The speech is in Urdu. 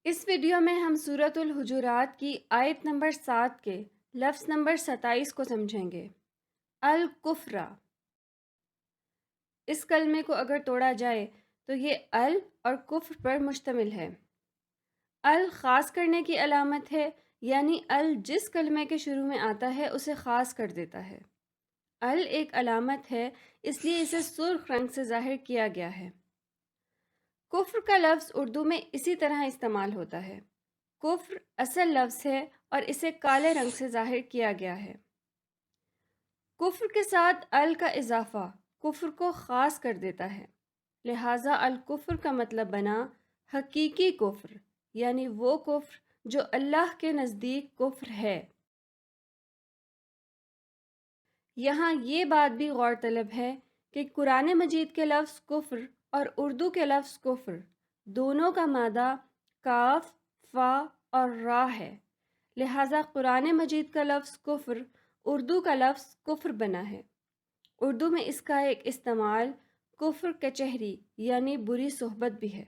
اس ویڈیو میں ہم سورۃ الحجرات کی آیت نمبر 7 کے لفظ نمبر 27 کو سمجھیں گے۔ الکفرہ۔ اس کلمے کو اگر توڑا جائے تو یہ ال اور کفر پر مشتمل ہے۔ ال خاص کرنے کی علامت ہے، یعنی ال جس کلمے کے شروع میں آتا ہے اسے خاص کر دیتا ہے۔ ال ایک علامت ہے، اس لیے اسے سرخ رنگ سے ظاہر کیا گیا ہے۔ کفر کا لفظ اردو میں اسی طرح استعمال ہوتا ہے۔ کفر اصل لفظ ہے اور اسے کالے رنگ سے ظاہر کیا گیا ہے۔ کفر کے ساتھ ال کا اضافہ کفر کو خاص کر دیتا ہے، لہٰذا الکفر کا مطلب بنا حقیقی کفر، یعنی وہ کفر جو اللہ کے نزدیک کفر ہے۔ یہاں یہ بات بھی غور طلب ہے کہ قرآن مجید کے لفظ کفر اور اردو کے لفظ کفر دونوں کا مادہ کاف، فا اور را ہے، لہٰذا قرآن مجید کا لفظ کفر اردو کا لفظ کفر بنا ہے۔ اردو میں اس کا ایک استعمال کفر کچہری یعنی بری صحبت بھی ہے۔